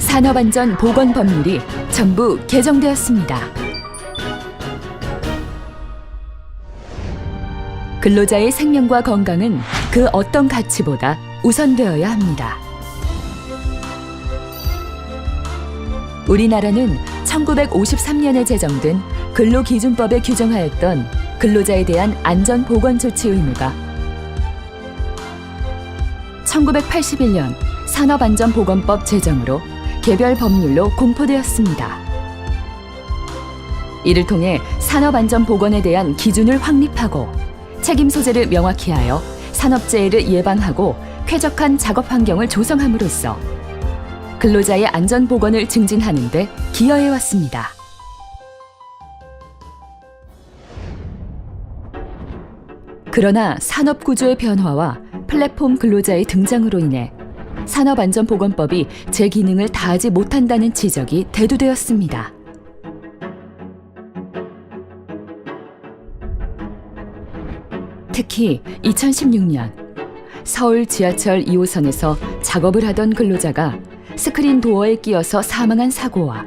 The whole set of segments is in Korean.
산업안전보건법률이 전부 개정되었습니다. 근로자의 생명과 건강은 그 어떤 가치보다 우선되어야 합니다. 우리나라는 1953년에 제정된 근로기준법에 규정하였던 근로자에 대한 안전보건조치 의무가 1981년 산업안전보건법 제정으로 개별 법률로 공포되었습니다. 이를 통해 산업안전보건에 대한 기준을 확립하고 책임 소재를 명확히 하여 산업재해를 예방하고 쾌적한 작업 환경을 조성함으로써 근로자의 안전보건을 증진하는 데 기여해왔습니다. 그러나 산업구조의 변화와 플랫폼 근로자의 등장으로 인해 산업안전보건법이 제 기능을 다하지 못한다는 지적이 대두되었습니다. 특히 2016년 서울 지하철 2호선에서 작업을 하던 근로자가 스크린 도어에 끼어서 사망한 사고와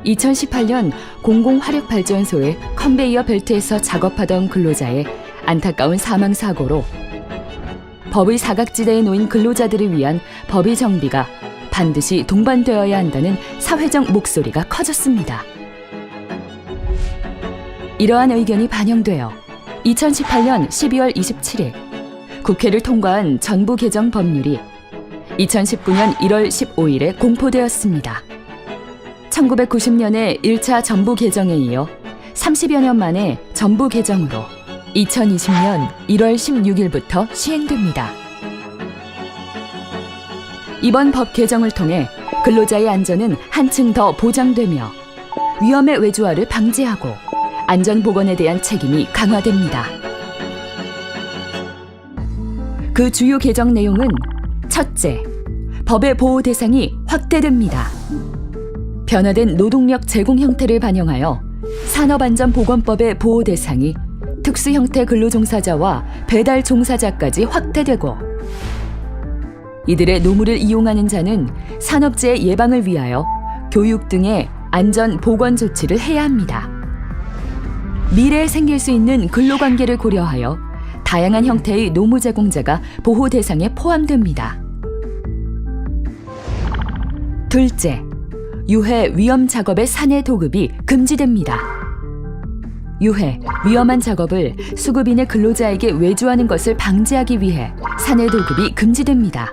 2018년 공공화력발전소의 컨베이어 벨트에서 작업하던 근로자의 안타까운 사망 사고로 법의 사각지대에 놓인 근로자들을 위한 법의 정비가 반드시 동반되어야 한다는 사회적 목소리가 커졌습니다. 이러한 의견이 반영되어 2018년 12월 27일 국회를 통과한 전부 개정 법률이 2019년 1월 15일에 공포되었습니다. 1990년의 1차 전부 개정에 이어 30여 년 만에 전부 개정으로 2020년 1월 16일부터 시행됩니다. 이번 법 개정을 통해 근로자의 안전은 한층 더 보장되며 위험의 외주화를 방지하고 안전보건에 대한 책임이 강화됩니다. 그 주요 개정 내용은 첫째, 법의 보호 대상이 확대됩니다. 변화된 노동력 제공 형태를 반영하여 산업안전보건법의 보호 대상이 특수형태 근로종사자와 배달 종사자까지 확대되고 이들의 노무를 이용하는 자는 산업재해 예방을 위하여 교육 등의 안전보건 조치를 해야 합니다. 미래에 생길 수 있는 근로관계를 고려하여 다양한 형태의 노무 제공자가 보호 대상에 포함됩니다. 둘째, 유해 위험 작업의 산해 도급이 금지됩니다. 유해, 위험한 작업을 수급인의 근로자에게 외주하는 것을 방지하기 위해 산해 도급이 금지됩니다.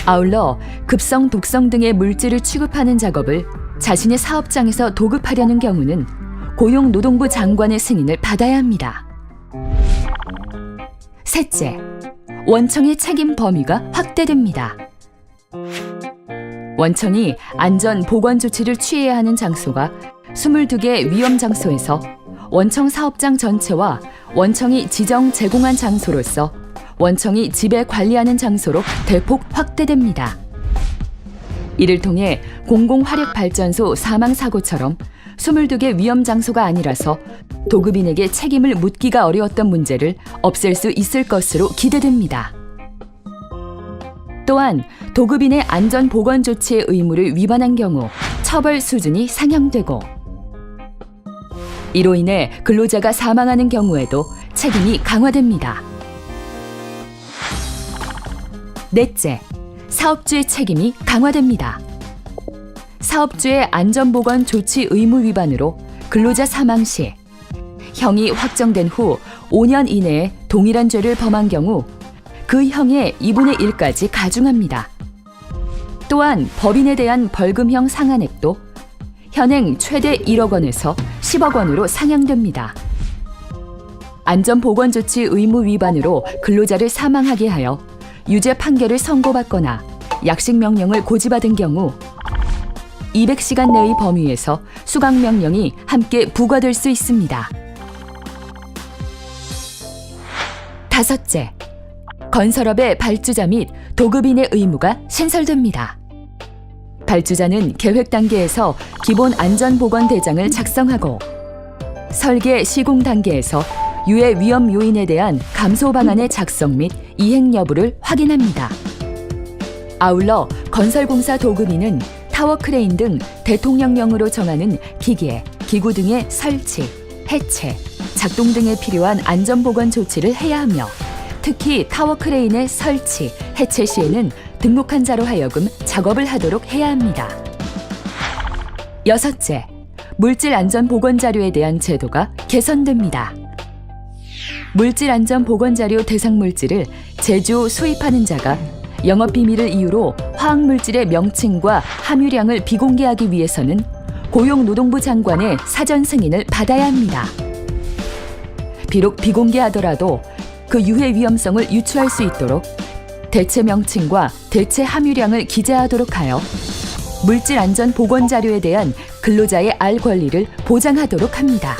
아울러 급성, 독성 등의 물질을 취급하는 작업을 자신의 사업장에서 도급하려는 경우는 고용노동부 장관의 승인을 받아야 합니다. 셋째, 원청의 책임 범위가 확대됩니다. 원청이 안전 보건 조치를 취해야 하는 장소가 22개 위험 장소에서 원청 사업장 전체와 원청이 지정 제공한 장소로서 원청이 지배 관리하는 장소로 대폭 확대됩니다. 이를 통해 공공화력발전소 사망 사고처럼 22개 위험 장소가 아니라서 도급인에게 책임을 묻기가 어려웠던 문제를 없앨 수 있을 것으로 기대됩니다. 또한 도급인의 안전보건 조치의 의무를 위반한 경우 처벌 수준이 상향되고 이로 인해 근로자가 사망하는 경우에도 책임이 강화됩니다. 넷째, 사업주의 책임이 강화됩니다. 사업주의 안전보건 조치 의무 위반으로 근로자 사망 시 형이 확정된 후 5년 이내에 동일한 죄를 범한 경우 그 형의 2분의 1까지 가중합니다. 또한 법인에 대한 벌금형 상한액도 현행 최대 1억 원에서 10억 원으로 상향됩니다. 안전보건조치 의무 위반으로 근로자를 사망하게 하여 유죄 판결을 선고받거나 약식명령을 고지받은 경우 200시간 내의 범위에서 수강명령이 함께 부과될 수 있습니다. 다섯째, 건설업의 발주자 및 도급인의 의무가 신설됩니다. 발주자는 계획 단계에서 기본 안전보건 대장을 작성하고 설계 시공 단계에서 유해 위험 요인에 대한 감소 방안의 작성 및 이행 여부를 확인합니다. 아울러 건설공사 도급인은 타워 크레인 등 대통령령으로 정하는 기계, 기구 등의 설치, 해체, 작동 등에 필요한 안전보건 조치를 해야 하며 특히 타워 크레인의 설치, 해체 시에는 등록한 자로 하여금 작업을 하도록 해야 합니다. 여섯째, 물질안전보건자료에 대한 제도가 개선됩니다. 물질안전보건자료 대상 물질을 제조, 수입하는 자가 영업비밀을 이유로 화학물질의 명칭과 함유량을 비공개하기 위해서는 고용노동부 장관의 사전 승인을 받아야 합니다. 비록 비공개하더라도 그 유해 위험성을 유추할 수 있도록 대체 명칭과 대체 함유량을 기재하도록 하여 물질안전보건자료에 대한 근로자의 알 권리를 보장하도록 합니다.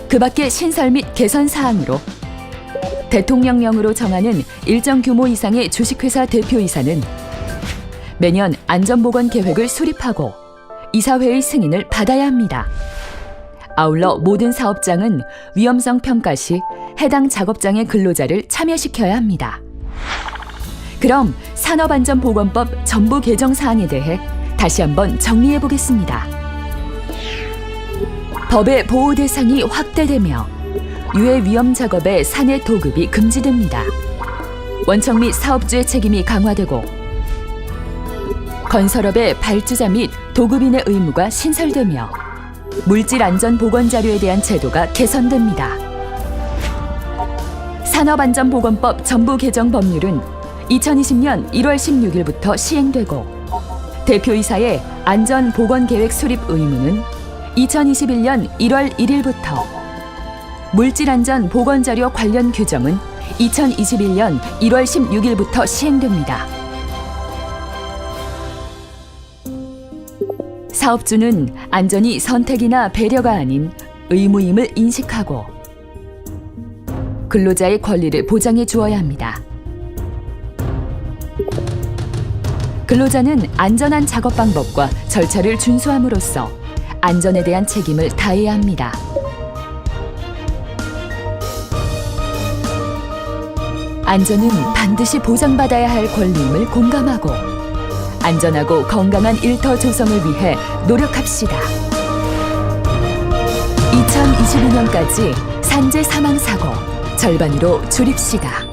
그 밖의 신설 및 개선 사항으로 대통령령으로 정하는 일정 규모 이상의 주식회사 대표이사는 매년 안전보건 계획을 수립하고 이사회의 승인을 받아야 합니다. 아울러 모든 사업장은 위험성 평가 시 해당 작업장의 근로자를 참여시켜야 합니다. 그럼 산업안전보건법 전부 개정 사항에 대해 다시 한번 정리해 보겠습니다. 법의 보호 대상이 확대되며 유해 위험 작업의 산해 도급이 금지됩니다. 원청 및 사업주의 책임이 강화되고 건설업의 발주자 및 도급인의 의무가 신설되며 물질안전보건자료에 대한 제도가 개선됩니다. 산업안전보건법 전부 개정 법률은 2020년 1월 16일부터 시행되고 대표이사의 안전보건계획 수립 의무는 2021년 1월 1일부터 물질안전보건자료 관련 규정은 2021년 1월 16일부터 시행됩니다. 사업주는 안전이 선택이나 배려가 아닌 의무임을 인식하고 근로자의 권리를 보장해 주어야 합니다. 근로자는 안전한 작업 방법과 절차를 준수함으로써 안전에 대한 책임을 다해야 합니다. 안전은 반드시 보장받아야 할 권리임을 공감하고 안전하고 건강한 일터 조성을 위해 노력합시다. 2022년까지 산재 사망 사고 절반으로 줄입시다.